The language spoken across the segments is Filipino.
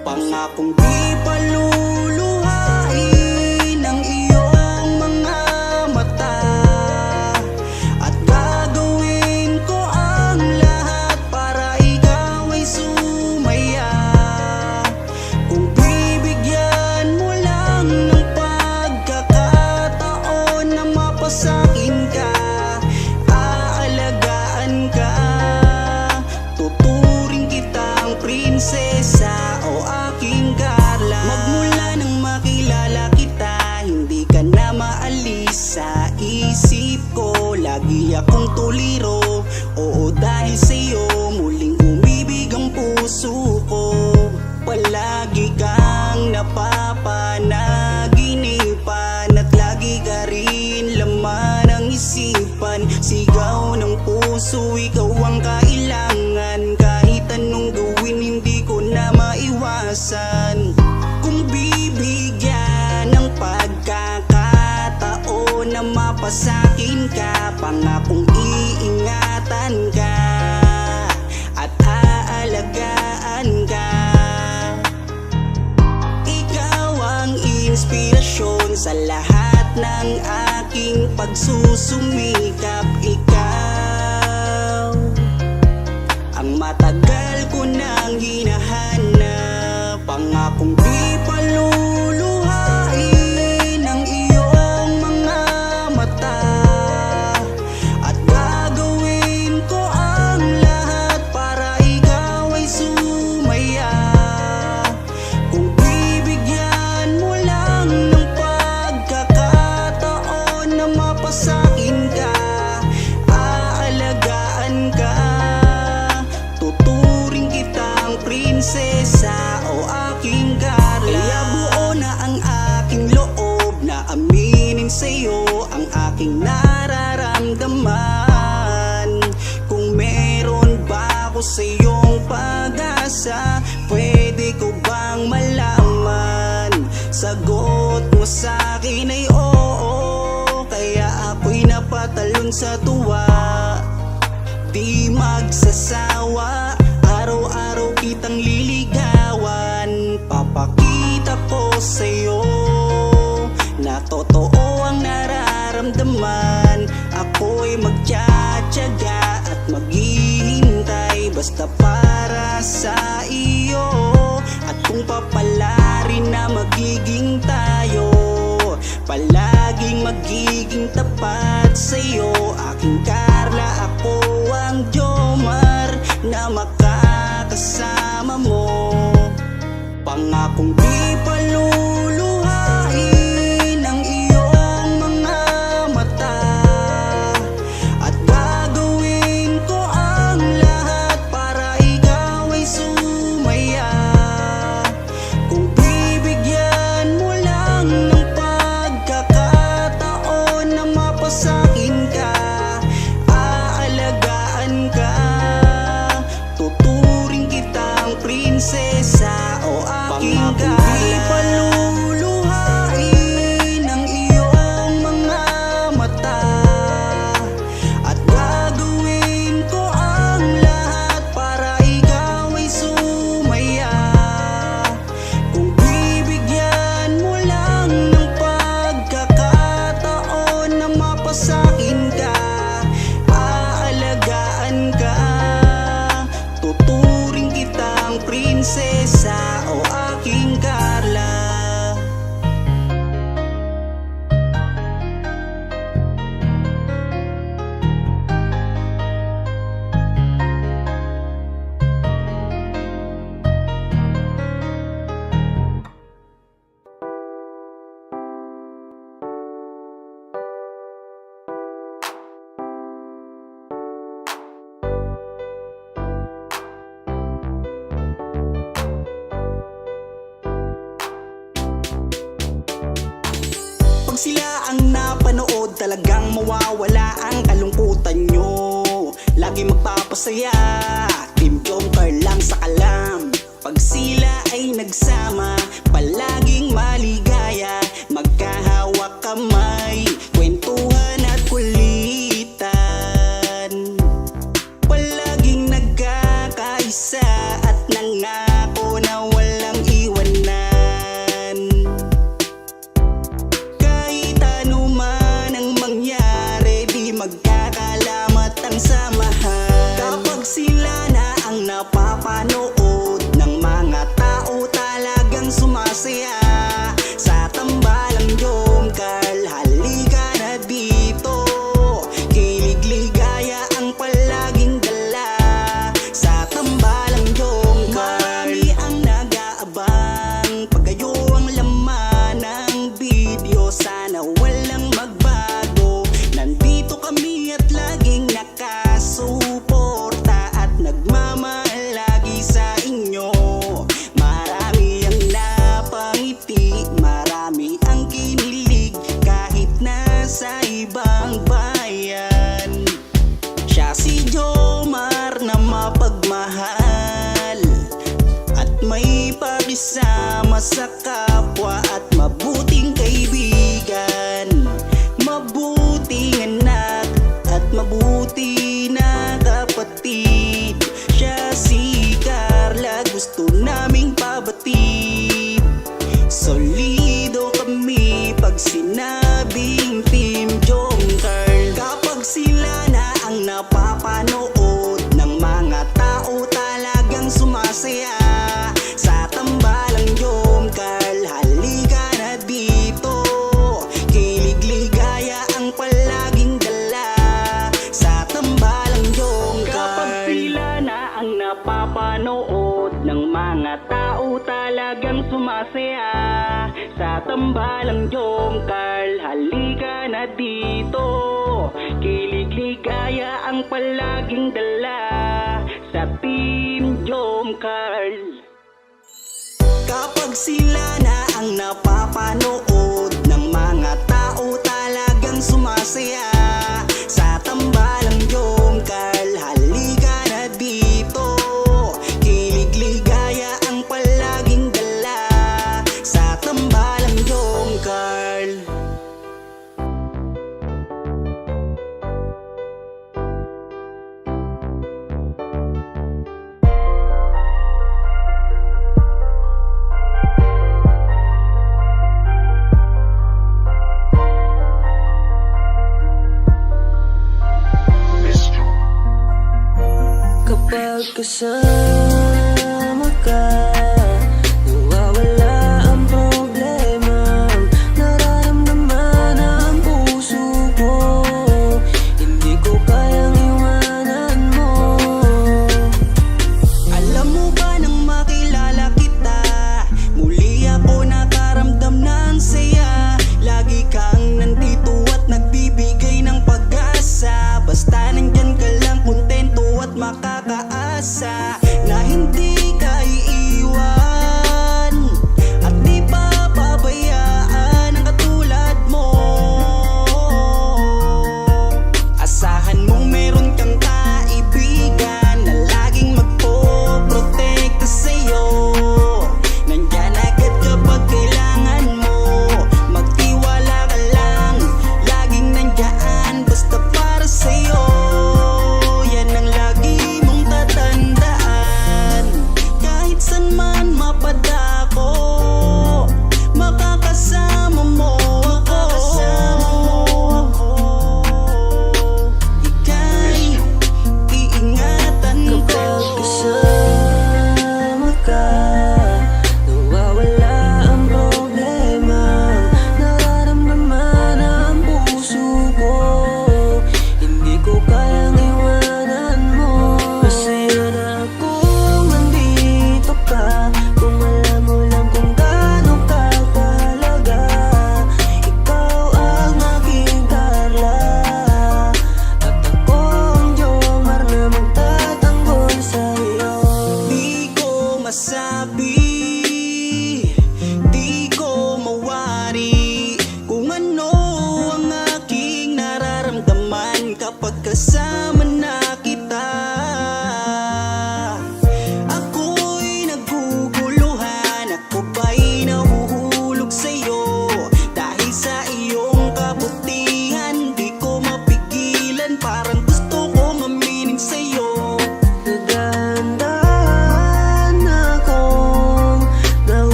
Pangakong di paluluhain ang iyong mga mata, at gagawin ko ang lahat para ikaw ay sumaya. Kung bibigyan mo lang ng pagkakataon na mapasakin ka, aalagaan ka, tuturing kitang prinsesa o aking Carla. Magmula nang makilala kita, hindi ka na maalis sa isip ko. Lagi akong tuliro, oo dahil sa'yo muling umibig ang puso ko. Palagi kang napapanaginipan at lagi ka rin laman ng isipan. Sigaw ng puso, ikaw ang kailangan. Kahit anong gawin, hindi ko na maiwasan. Kung bibigyan ng pagkakataon na mapasakin ka, pangakong iingatan ka at aalagaan ka. Ikaw ang inspirasyon sa lahat ng aking pagsusumikap. Ikaw ang matagal ko nang hinahanap. Pangakong di paluluhain ang iyong mga mata, at gagawin ko ang lahat para ikaw ay sumaya. Kung bibigyan mo lang ng pagkakataon na mapasakin ka, aalagaan ka, tuturing kitang prinsesa o aking Carla. Kaya buo na ang aking loob na aminin sa'yo ang aking nararamdaman. Kung meron ba ako sa'yong pag-asa, pwede ko bang malaman? Sagot mo sa'kin ay oo, kaya ako'y napatalon sa tuwa. Di magsasawa, araw-araw kitang liligawan. Papakita ko sa'yo na totoo ang nararamdaman. Ako'y magtsatsaga at maghihintay basta para sa iyo. At kung papalarin na magiging tayo, palaging magiging tapat sa'yo, aking Carla. Ako ang Jomar na makakasama mo. Pangakong di paluluhain ang iyong mga mata, at gagawin ko ang lahat para ikaw ay sumaya. Kung bibigyan mo lang ng pagkakataon na mapasakin ka, aalagaan ka, tuturing kitang prinsesa o aking Carla. Di paluluhain ang iyong mga mata, at gagawin ko ang lahat para ikaw ay sumaya. Kung bibigyan mo lang ng pagkakataon na mapasakin ka, aalagaan ka, tuturing kitang prinsesa o aking Carla. Pag sila ang napanood, talagang mawawala ang kalungkutan nyo. Lagi magpapasaya, Team Jomcar lang sa kalam. Pag sila ay nagsama, palaging maligaya, magkahawak kamay, kwentuhan at kulitan. Palaging nagkakaisa at nangako na walang pakisama sa kapwa at mabuting kaibigan, mabuting anak at mabuti na kapatid. Siya si Carla, gusto naming pabatid. Solido kami pag sinabing Team Jongcarl. Kapag sila na ang napapanood ng mga tao talagang sumasaya sa tambalang Jongcarl. Halika na dito, kilig ligaya ang palaging dala sa tambalang Jongcarl. Kapag sila na ang napapanood ng mga tao talagang sumasaya sa tambalang Jongcarl. Halika na dito, kilig ligaya ang palaging dala sa Team Jongcarl. Kapag sila na ang napapanood ng mga tao talagang sumasaya sa tambalang Jongcarl. Halika na dito, kilig ligaya ang palaging dala sa tambalang Jongcarl.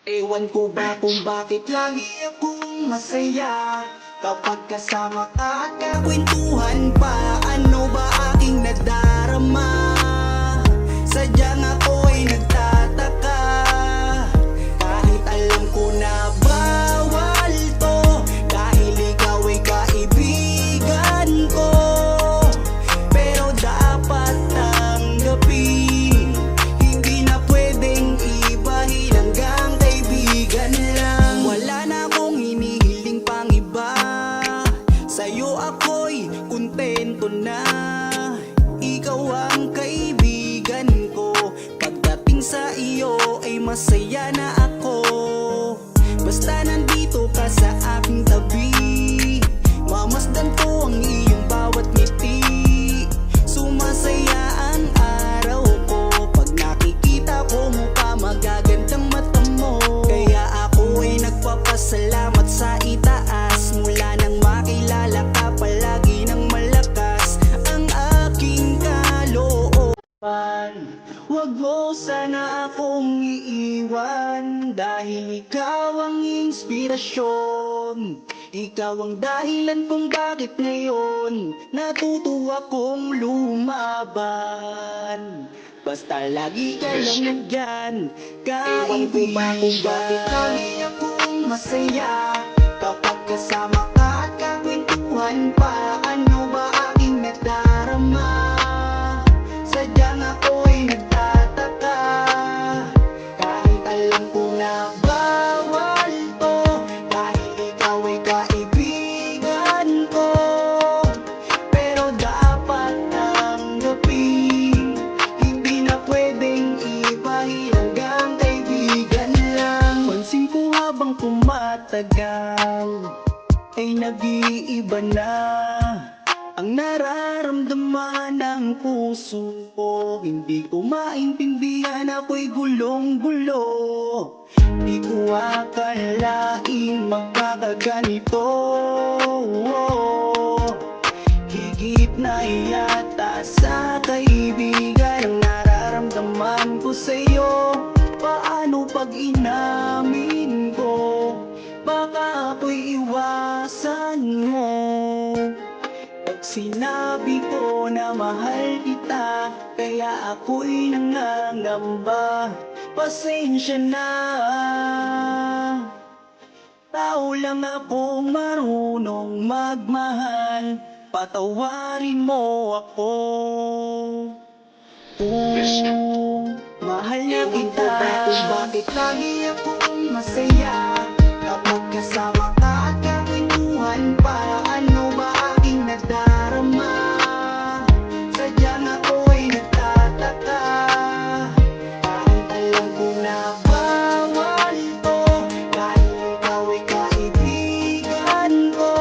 Ewan ko ba kung bakit lagi akong masaya kapag kasama ka at kakwentuhan pa. Ano ba aking nadarama? Sadyang ako'y nagtataka, kahit alam ko na bawal to, dahil ikaw ay kaibigan ko. Pero dapat tanggapin, hindi na pwedeng ibahin, hanggang kaibigan lang. Wala na akong hinihiling pang iba, sa'yo ako'y kontento na. Ikaw ang kaibigan ko, pagdating sa iyo ay masaya na ako. Basta nandito ka sa aking tabi, mamasdan ko ang iyong bawat ngiti. Sumasaya ang araw ko pag nakikita ko mukha, magagandang mata mo. Kaya ako ay nagpapasalamat sa itaas, mula nang makilala ka palagi ng malakas ang aking kalooban. Huwag mo sana akong iiwan, dahil ikaw ang inspirasyon. Ikaw ang dahilan kung bakit ngayon natuto akong lumaban. Basta lagi ka lang nandyan, kahit di ba kung bakit lagi akong masaya kapag kasama ka at kakwentuhan pa. Ano ba aking nadarama? Sadyang ako'y nagtataka, kahit alam ko na bawal to, dahil ikaw ay kaibigan ko. Pero dapat tanggapin, hindi na pwedeng ibahin, hanggang kaibigan lang. Pansin ko habang tumatagal ay nag-iiba na ang nararamdaman ng puso ko. Hindi ko maintindihan, ako'y gulong-gulo. Di ko akalain magkakaganito. Higit na yata sa kaibigan ang nararamdaman ko sa'yo. Paano pag inamin ko? Baka ako'y iwasan mo. Pag sinabi ko na mahal kita, kaya ako'y nangangamba. Pasensya na, tao lang ako, marunong magmahal. Patawarin mo ako. Mahal na kita. Kung bakit lagi akong masaya kapag kasama ka at kakwentuhan pa. Ano ba aking nadarama? Sadyang ako'y nagtataka, kahit alam ko na bawal to, dahil ikaw ay kaibigan ko.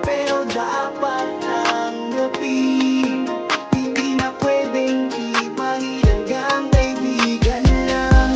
Pero dapat tanggapin, hindi na pwedeng ibahin, hanggang kaibigan lang.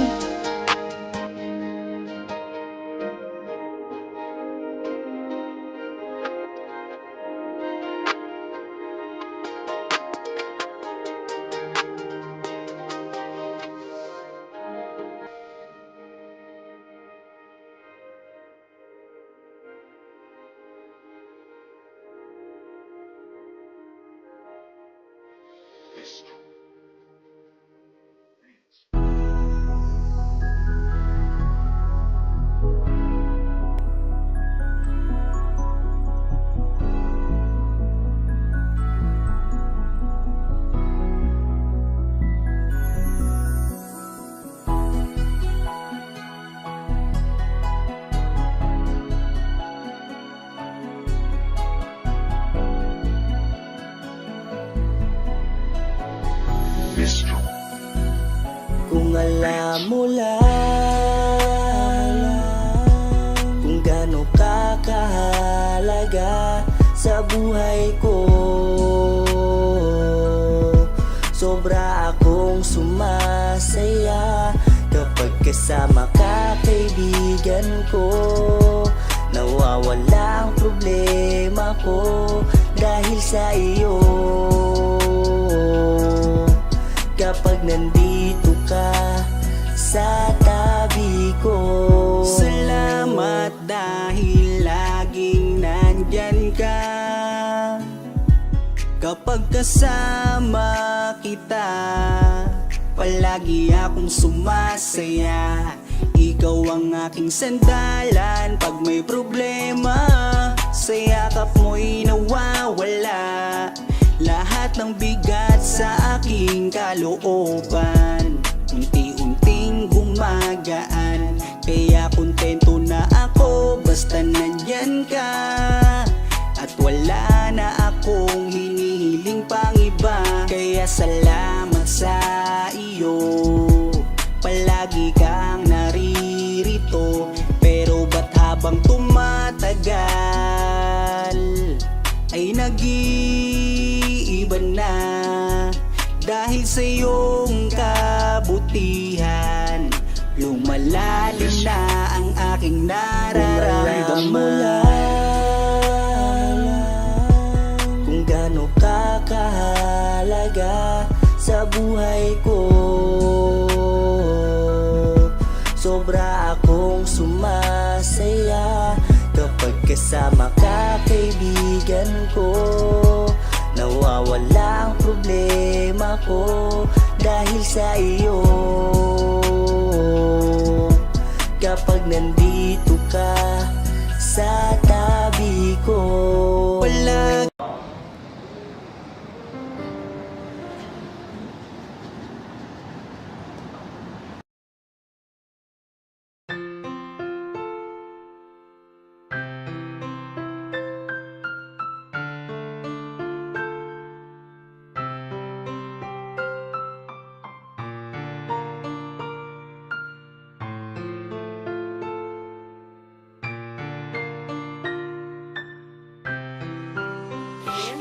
Kung alam mo lang kung gaano ka kahalaga sa buhay ko, sobra akong sumasaya kapag kasama ka, kaibigan ko. Nawawala ang problema ko dahil sa iyo. Kapag nandito ka, sa tabi ko. Salamat dahil laging nandyan ka. Kapag kasama kita, palagi akong sumasaya. Ikaw ang aking sandalan pag may problema. Sa yakap mo'y nawawala lahat ng bigat sa aking kalooban. Unti-unting gumagaan, kaya kontento na ako basta nandyan ka. At wala na akong hinihiling pang iba. Kaya salamat sa iyo, palagi kang naririto. Pero ba't habang tumatagal ay nag-iiba na? Dahil sa iyong kabutihan, lumalalim na ang aking nararamdaman. Kung gaano ka kahalaga sa buhay ko, sobra akong sumasaya kapag kasama ka, kaibigan ko. Nawawala ang problema ko dahil sa iyo. Kapag nandito ka sa tabi ko, Palagi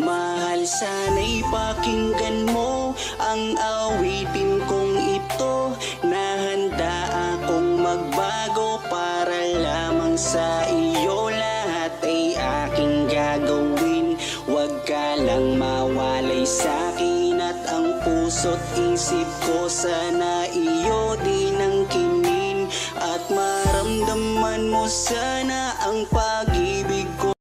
mahal, sana'y pakinggan mo ang awitin kong ito. Nahanda akong magbago para lamang sa iyo. Lahat ay aking gagawin, huwag ka lang mawalay sa'kin. At ang puso't isip ko sana iyo din ang kinin. At maramdaman mo sana ang pag-ibig ko.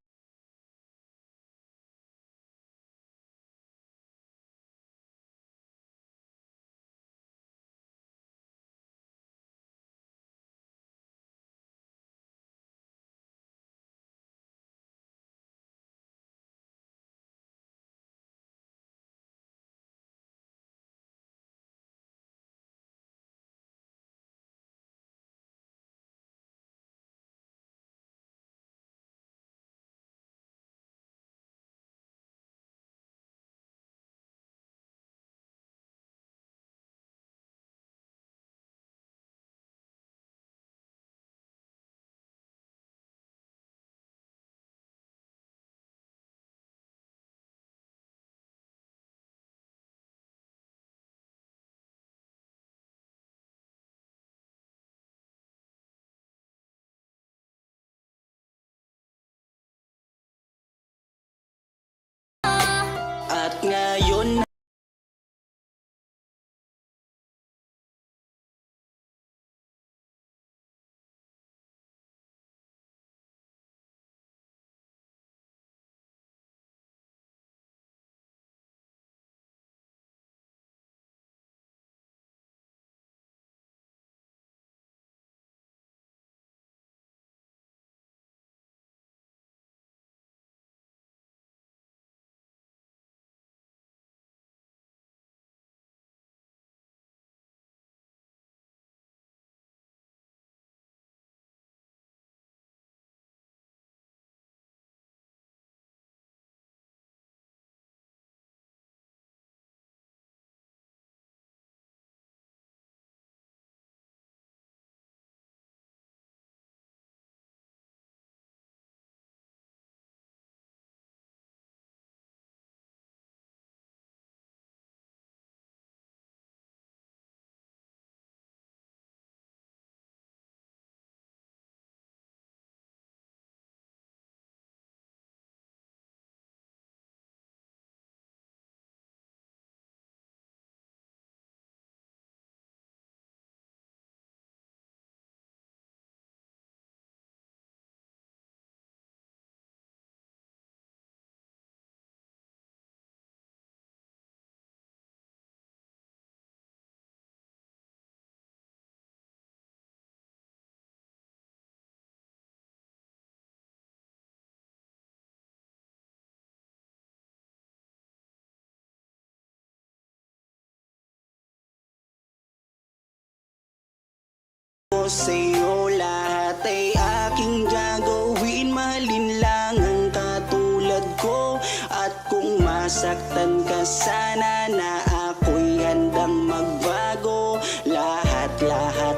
ko sa'yo, lahat ay aking gagawin. Mahalin lang ang katulad ko. At kung masaktan ka sana, na ako'y handang magbago. Lahat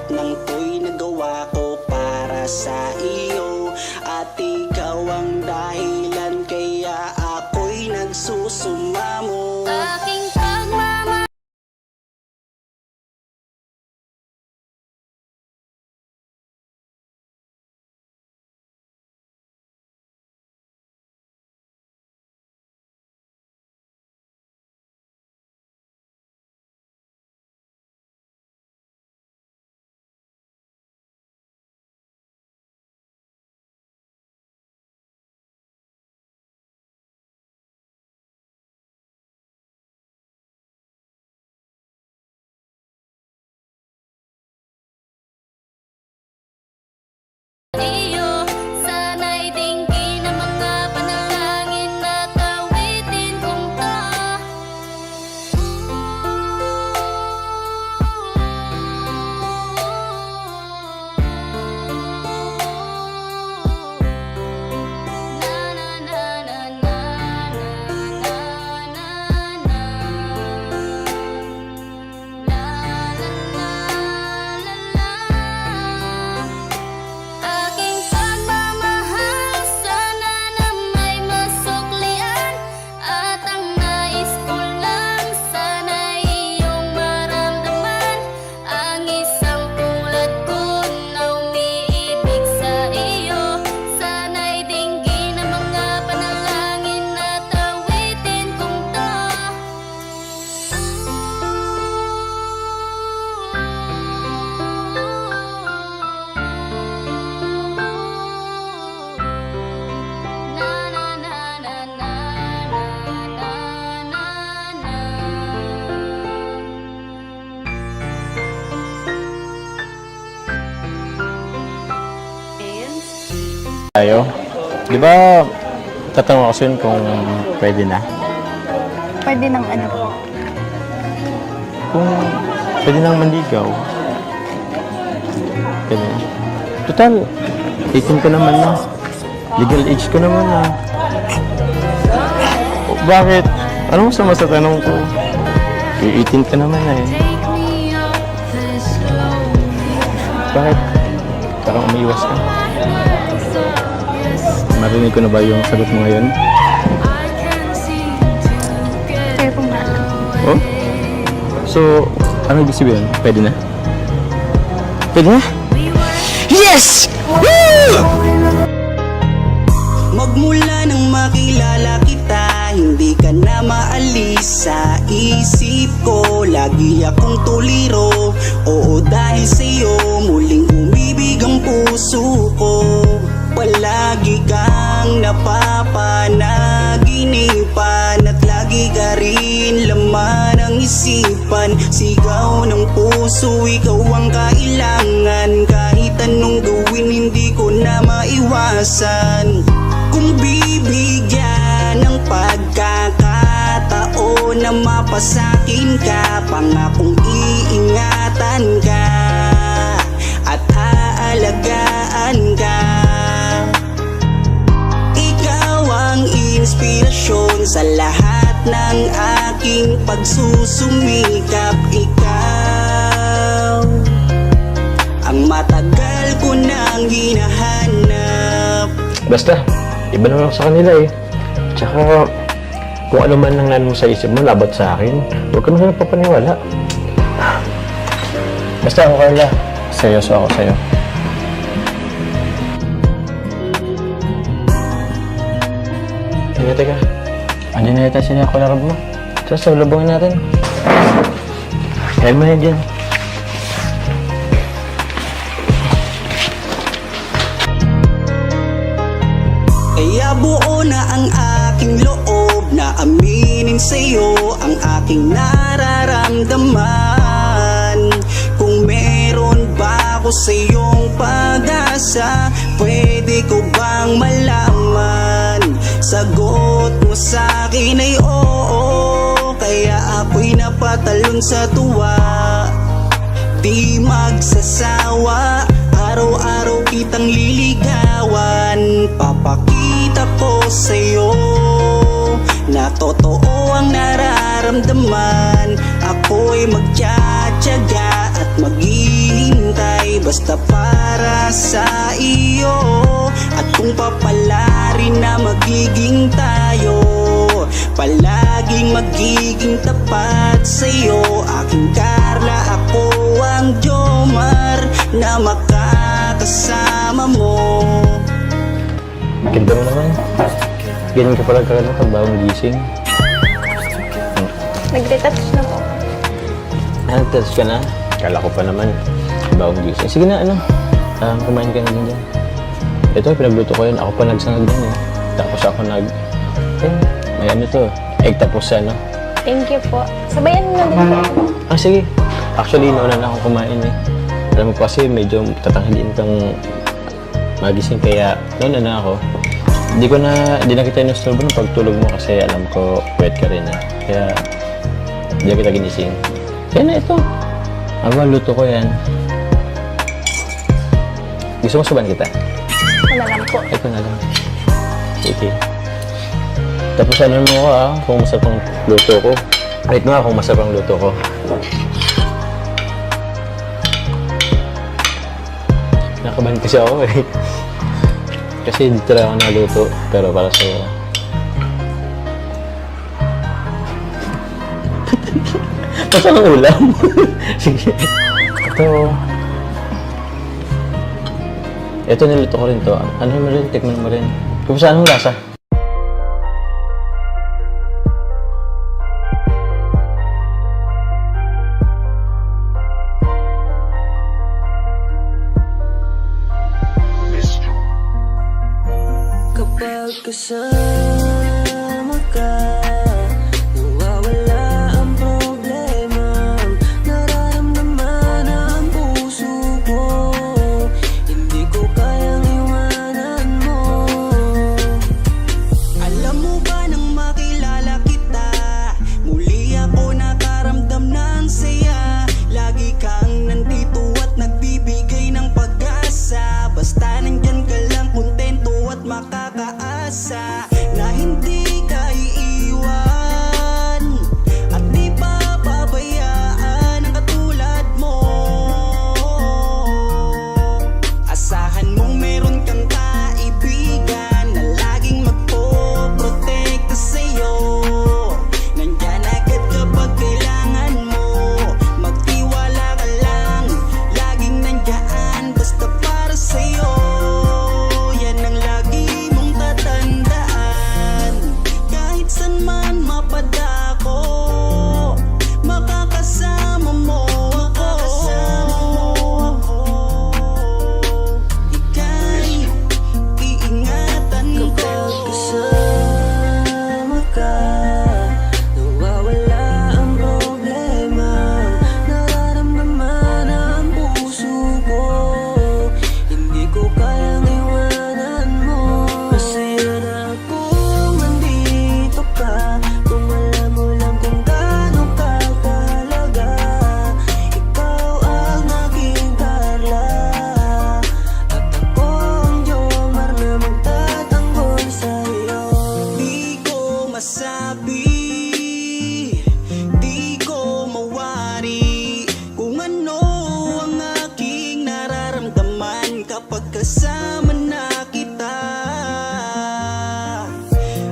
ng to'y nagawa ko para sa iyo. At ikaw ang dahilan kaya ako'y nagsusumamo. Aking pagmamahal. Iyo, sana'y dinggin ang mga panalangin at awitin kong to. Na na na na na na na na. La la la la la. Aking pagmamahal sana na may masuklian. At ang nais ko lang sana iyong maramdaman. Ang isang tulad ko na umiibig sa iyo. Sana'y dinggin ang mga panalangin at awitin kong to. Na na na na na na na na. Tayo. Di ba, tatanong ako sa'yo kung pwede na? Pwede ng ano po. Kung pwede nang manligaw. Pwede na. Total, 18 ko naman na. Legal age ko naman na. O, bakit? Anong masama sa tanong ko? 18 ka naman na eh. Bakit? Parang umiiwas ka. Marinig ko na ba yung sagot mo ngayon? Kayo pong bahala. Oh? So, ano ibig sabihin? Pwede na? Pwede na? Yes! Woo! Magmula nang makilala kita, hindi ka na maalis sa isip ko. Lagi akong tuliro, oo dahil sa'yo muling umibig ang puso ko. Palagi kang napapanaginipan at lagi ka rin laman ng isipan. Sigaw ng puso, ikaw ang kailangan. Kahit anong gawin, hindi ko na maiwasan. Kung bibigyan ng pagkakataon na mapasakin ka, pangakong iingatan ka at aalagaan ka. Ikaw ang inspirasyon sa lahat ng aking pagsusumikap. Ikaw ang matagal ko nang hinahanap. Basta, iba naman ako sa kanila eh. Tsaka, kung ano man ang nanon mo sa isip mo, labat sa akin, huwag ka naman papaniwala. Basta ako, Carla. Seryoso ako sa'yo. Teka. Andiyan na yata sila ako larab mo. So, labungin natin. Kaya mo na dyan. Kaya buo na ang aking loob na aminin sa'yo ang aking nararamdaman. Kung meron ba ako sa'yong pag-asa, pwede ko bang malaman? Sagot mo sa'kin ay oo, kaya ako'y napatalon sa tuwa. Di magsasawa Araw-araw kitang liligawan, papakita ko sa'yo na totoo ang nararamdaman. Ako'y magtsatsaga at maghihintay basta para sa iyo. At kung papalarin na magiging tayo, palaging magiging tapat sa'yo. Aking Carla, ako ang Jomar na makakasama mo. Ganda mo naman. Ganyan ka pala pag bagong gising. Nagretouch na po. Nag-touch ka na? Kala ko pa naman. Bagong gising. Sige na, kumain ka na din dyan. Ito, pinagluto ko yun. Ako pa nagsangag din eh. Tapos ako may ano to, egg tapos Thank you po. Sabayan mo na din po. sige. Actually, nauna na ako kumain eh. Alam mo kasi medyo tatanghaliin kang magising kaya nauna na ako. Hindi na kita inusturbo ng pagtulog mo kasi alam ko wet ka rin eh. Kaya hindi na kita ginising. Kaya na ito. Luto ko yan. Gusto mo suban kita? Ito na lang po. Ito na lang. Sige. Tapos mo ko kung masarap ang luto ko. Wait mo kung masarap ang luto ko. Nakabahan kasi ako eh. Kasi hindi talaga ako naluto, pero para sa'yo. Basta ang ulam. Sige. Ito niluto ko rin to. Ano mo rin? Tikman mo rin. Kung saan mo lasa? Kapag kasama ka, nawawala ang problema. Nararamdaman ang puso ko, hindi ko kayang iwanan mo. Alam mo ba nang makilala kita, muli ako nakaramdam ng saya. Lagi kang nandito at nagbibigay ng pag-asa. Basta nandyan ka lang, kontento at makakaasa na hindi ka iiwan at di pa pabayaan ang katulad mo. Asahan mong meron kang kaibigan na laging magpoprotekta sa'yo. Nandyan agad kapag kailangan mo, magtiwala ka lang, laging nandyan basta para sa'yo. Yan ang lagi mong tatandaan. Kahit saan man mapadako, makakasama mo ako. Ika'y iingatan ko. Kapag kasama ka, nawawala ang problema. Nararamdaman ang puso ko, hindi ko kayang iwanan mo. Masaya na akong nandito ka, kung alam mo lang kung gaano ka kahalaga. Ikaw ang aking Carla, at ako ang Jomar na magtatanggol sa'yo. Di ko masabi, di ko mawari kung ano ang aking nararamdaman kapag kasama na kita.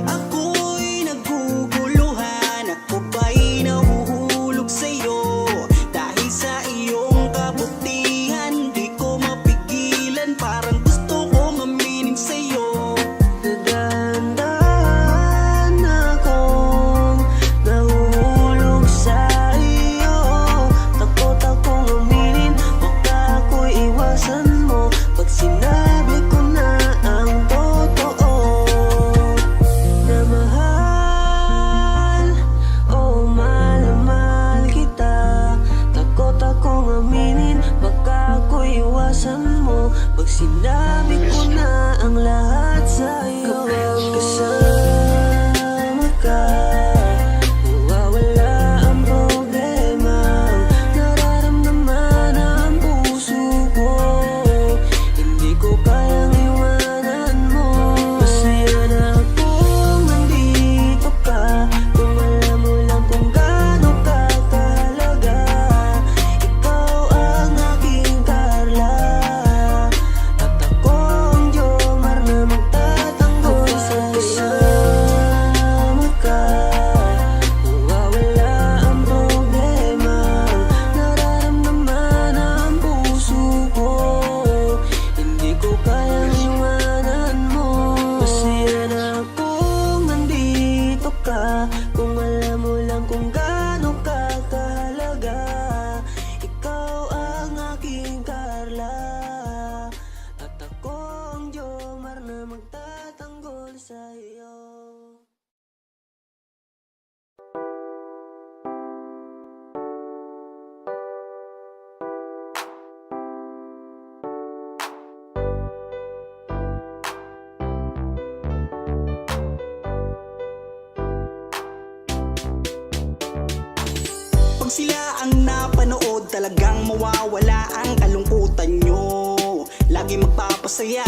Ako'y naguguluhan, ako ba'y nahuhulog sa'yo? Dahil sa iyong kabutihan, di ko mapigilan, parang gusto kong aminin sa'yo. Dahan-dahan akong nahuhulog sa iyo. Takot akong aminin, baka ako'y iwasan mo pag sinabi ko na ang totoo. Na mahal, oh mahal na mahal kita. Takot akong aminin, baka ako'y iwasan mo pag sinabi ko na ang lahat sa'yo. Kapag kasama ka, nawawala ang problema. Nararamdaman ang puso ko, sila ang napanood, talagang mawawala ang kalungkutan nyo. Lagi magpapasaya,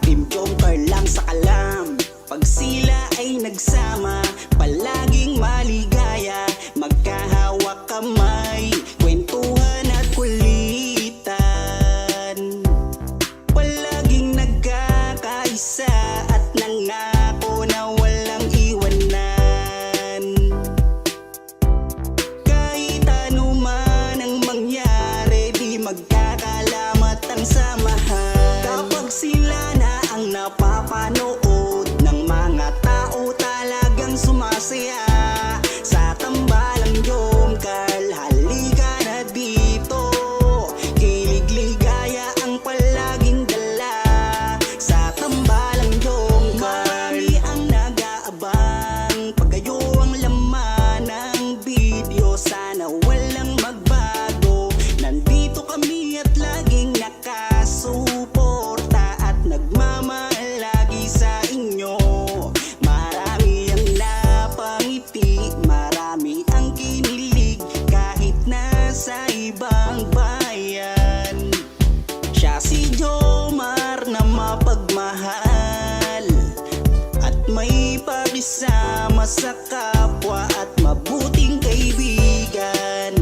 Team Joker lang sa kalam. Pag sila ay nagsama, palaging maligaya. Magkahawak kamay, kwentuhan at kulitan. Palaging nagkakaisa at nangako na walang iwanan. Kahit ano man ang mangyari, di magkakalamat ang samahan. Kapag sila na ang napapanood ng mga tao, talagang sumasaya. Sa tambalang Jomcar, halika na dito. Kilig-ligaya ang palaging dala. Sa tambalang Jomcar, marami ang nag-aabang. Pag kayo ang laman ng video, sana walang magbago. Nandito kami at laging nakasuporta at nagmamahal lagi sa inyo. Marami ang napangiti, marami ang kinilig, kahit nasa ibang bayan. Siya si Jomar na mapagmahal at may pakisama sa kapwa at mabuting kaibigan.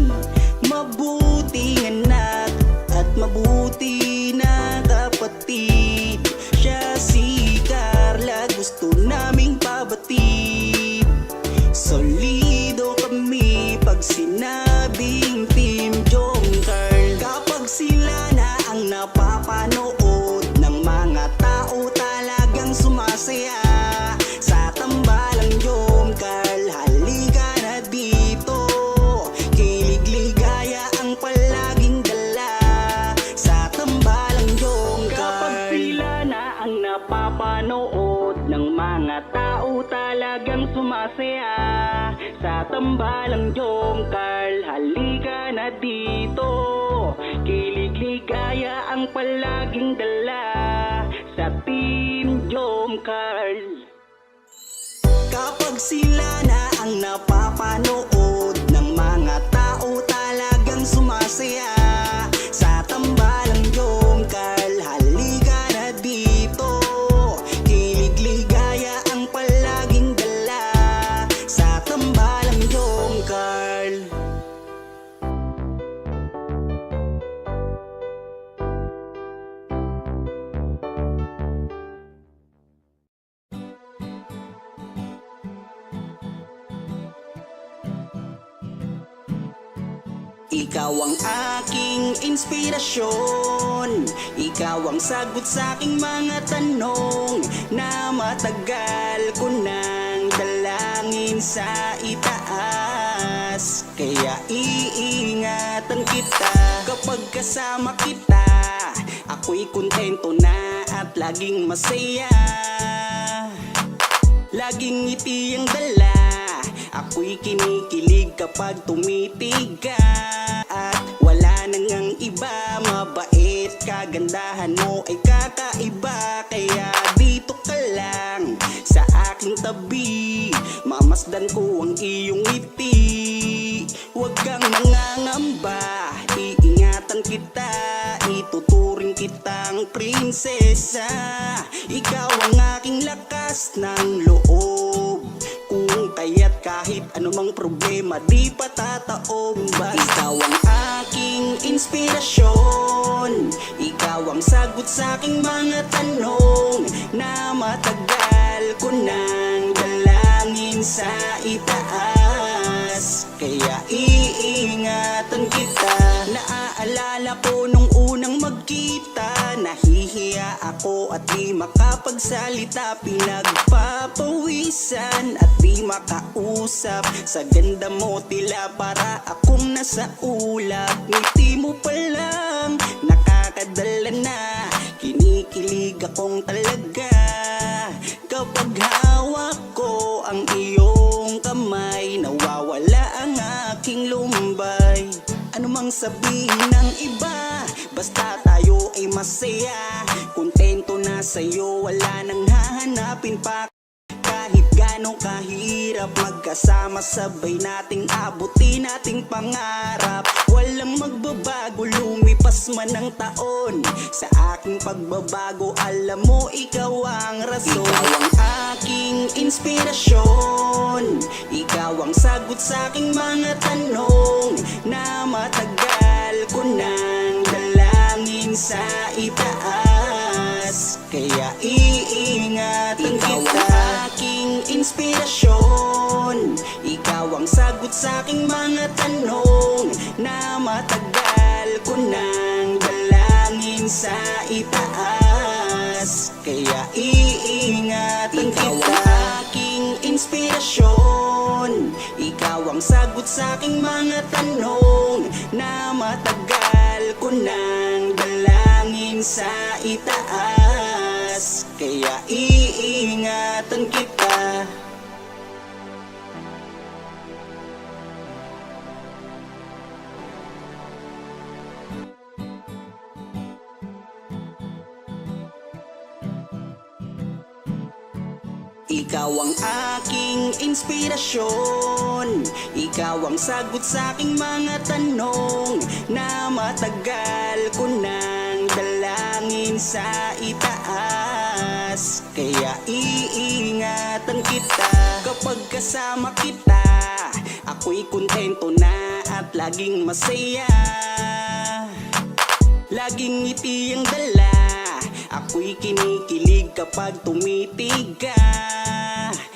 Mabuting anak at mabuti na kapatid. Siya si Carla, gusto naming pabatid. Solido kami pag sinabing Team Joker. Kapag sila na ang napapanood ng mga tao, talagang sumasaya. Sa tambalang Jomcar, halika na dito. Kilig-ligaya ang palaging dala. Sa tambalang Jomcar, kapag sila na ang napapanood ng mga tao, talagang sumasaya. Sa tambalang Jomcar, halika na dito. Kilig-ligaya ang palaging dala. Sa Team Jomcar. Kapag sila na ang napapanood ng mga tao, talagang sumasaya. Sa tambalang Jomcar, halika na dito. Kilig-ligaya ang palaging dala. Sa tambalang Jomcar. Ikaw ang aking inspirasyon. Ikaw ang sagot sa aking mga tanong na matagal ko nang dalangin sa itaas. Kaya iingatan kita kapag kasama kita. Ako'y kontento na at laging masaya. Laging ngiti ang dala. Ako'y kinikilig kapag tumitig ka. At wala nang ang iba, mabait, kagandahan mo ay kakaiba. Kaya dito ka lang sa aking tabi, mamasdan ko ang iyong ngiti. Huwag kang mangangamba, iingatan kita, ituturing kitang prinsesa. Ikaw ang aking lakas ng loob, kung kaya't kahit anumang problema di patataob. Ikaw ang aking inspirasyon. Ikaw ang sagot sa aking mga tanong na matagal ko nang dalangin sa itaas. Kaya iingatan kita. Naaalala ko nung unang magkita, nahihiya ako at di makapagsalita. Pinagpapawisan at di makausap. Sa ganda mo tila para akong nasa ulap. Ngiti mo pa lang nakakadala na. Kinikilig akong talaga kapag hawak ko ang iyong kamay. Nawawala ang aking lumbay. Ano mang sabihin ng iba, basta tayo ay masaya. Kontento na sa'yo, wala nang hahanapin pa. Kahit gaano kahirap magkasama, sabay nating abutin ating pangarap. Walang magbabago, lumipas man ang taon. Sa aking pagbabago, alam mo ikaw ang rason. Ikaw ang aking inspirasyon, ikaw ang sagot sa aking mga tanong na matagal ko nang dalangin sa itaas. Kaya iingatan kita. Ikaw ang aking inspirasyon, ikaw ang sagot sa aking mga tanong na matagal ko nang dalangin sa itaas. Kaya iingatan kita. Ikaw ang aking inspirasyon, ikaw ang sagot sa aking mga tanong na matagal ko nang dalangin sa itaas. Kaya iingatan kita. Ikaw ang aking inspirasyon, ikaw ang sagot sa aking mga tanong na matagal ko nang dalangin sa itaas. Kaya iingatan kita. Kapag kasama kita, ako'y kontento na at laging masaya. Laging ngiti ang dala, ako'y kinikilig kapag tumitig ka.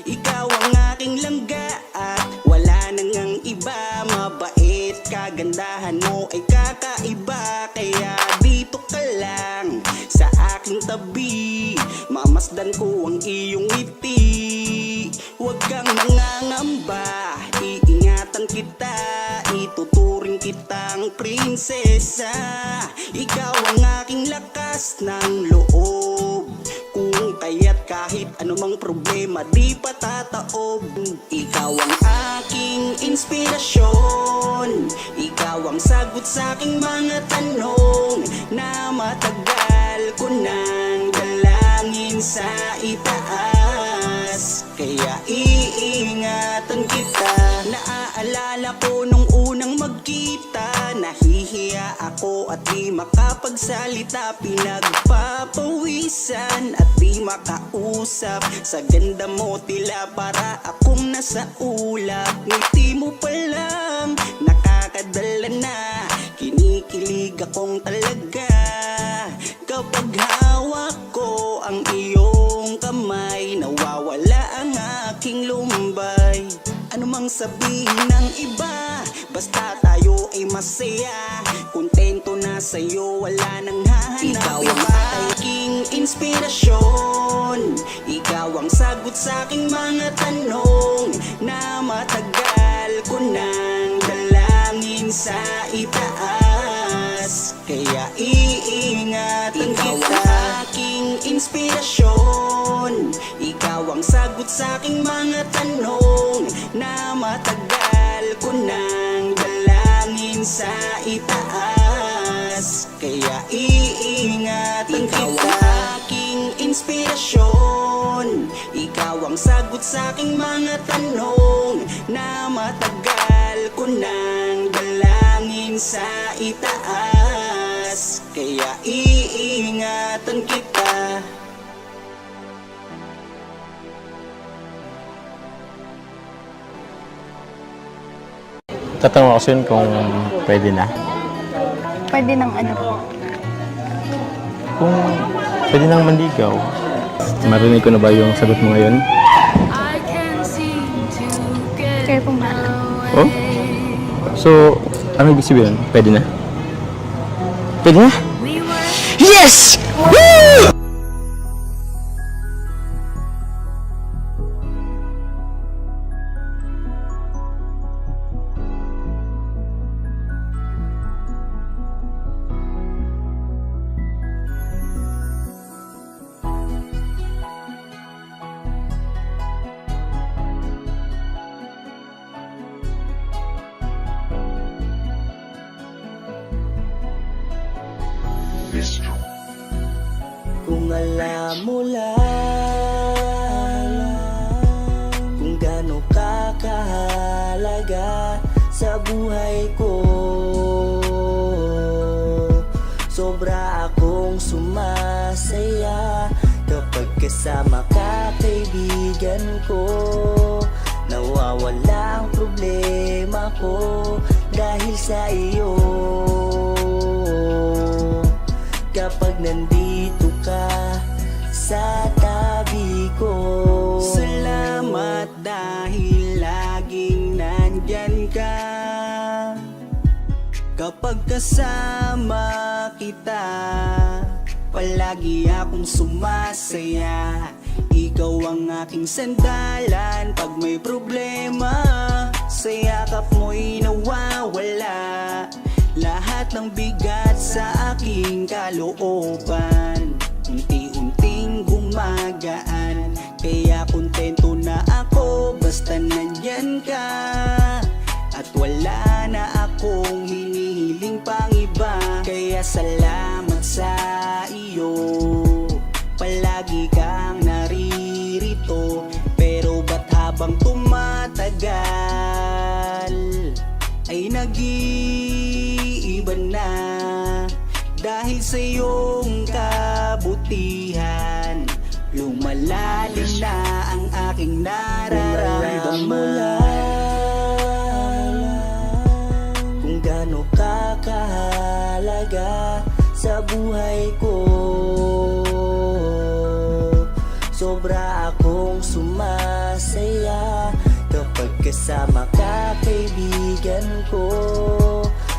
Ikaw ang aking langga at wala nang ang iba. Mabait, kagandahan mo ay kakaiba. Kaya dito ka lang sa aking tabi, mamasdan ko ang iyong ngiti. Huwag kang mangangamba, iingatan kita, ituturing kitang prinsesa. Ikaw ang aking lakas ng loob, kung kaya't kahit anumang problema di patataob. Ikaw ang aking inspirasyon, ikaw ang sagot sa aking mga tanong na matagal ko nang dalangin sa itaas. Kaya iingatan kita. Naaalala ko nung unang magkita, nahihiya ako at di makapagsalita. Pinagpapawisan at di makausap. Sa ganda mo tila para akong nasa ulap. Ngiti mo pa lang nakakadala na, kinikilig akong talaga. Kapag hawak ko ang iyong kamay, nawawala ang aking lumbay. Ano mang sabihin ng iba, basta tayo ay masaya. Kontento na sa'yo, wala nang hahanap. Ikaw ang aking inspirasyon, ikaw ang sagot sa aking mga tanong na matagal ko nang dalangin sa itaas. Kaya iingatan kita. Ikaw ang aking inspirasyon, ikaw ang sagot sa aking mga tanong na matagal ko nang dalangin sa itaas. Kaya iingatan kita. Ikaw ang aking inspirasyon, ikaw ang sagot sa aking mga tanong na matagal ko nang dalangin sa itaas. Kaya iingatan kita. Tatanong ako sa'yo kung pwede na. Pwede ng ano po. Kung pwede nang manligaw. Marinig ko na ba yung sagot mo ngayon? I can't seem to get Kayo pong bahala. Oh? So, ano ibig sabihin? Pwede na? Pwede na? We were Yes! Woo! Kung alam mo lang buhay ko. Sobra akong sumasaya kapag kasama ka, kaibigan ko. Nawawala ang problema ko dahil sa iyo. Kapag nandito ka sa tabi ko. Salamat dahil laging nandyan ka. Kapag kasama kita, palagi akong sumasaya. Ikaw ang aking sandalan pag may problema. Sa yakap mo'y nawawala lahat ng bigat sa aking kalooban. Unti-unting gumagaan, kaya kontento na ako basta nandyan ka. At wala na akong hinihiling pang iba. Kaya salamat sa iyo, palagi kang naririto. Pero ba't habang tumatagal ay nag-iiba na? Dahil sa iyong kabutihan, lumalalim na ang aking nararamdaman. Kung gaano ka kahalaga sa buhay ko. Sobra akong sumasaya kapag kasama ka, kaibigan ko.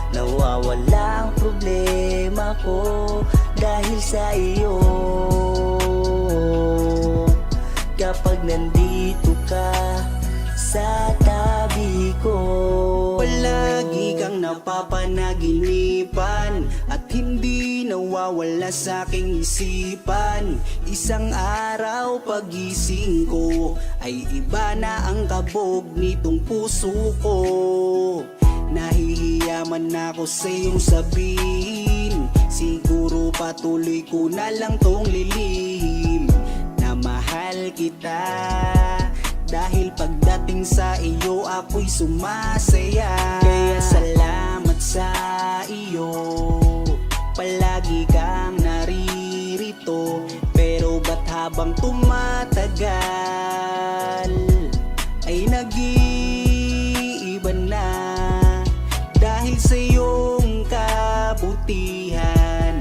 Nawawala ang problema ko dahil sa iyo. Kapag nandito ka sa tabi ko. Palagi kang napapanaginipan at hindi nawawala sa aking isipan. Isang araw pagising ko ay iba na ang kabog nitong puso ko. Nahihiya man ako sa iyong sabihin, siguro patuloy ko na lang tong lilihim na mahal kita. Dahil pagdating sa iyo ako'y sumasaya. Kaya salamat sa iyo, palagi kang naririto. Pero ba't habang tumatagal ay nag-iiba na? Dahil sa iyong kabutihan,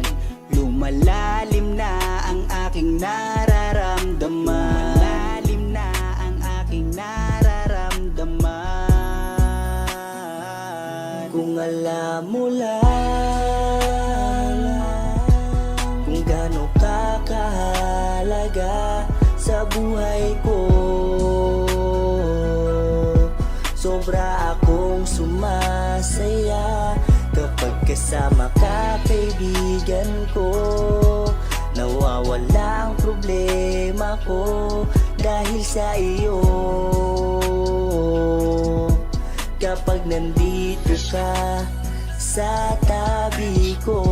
lumalalim na ang aking nararamdaman. Lumalalim na ang aking nararamdaman. Kung alam mo lang kung gaano ka kahalaga sa buhay ko. Sobra akong sumasaya kapag kasama ka, kaibigan ko. Nawawala ang problema ko dahil sa iyo. Kapag nandito ka sa tabi ko.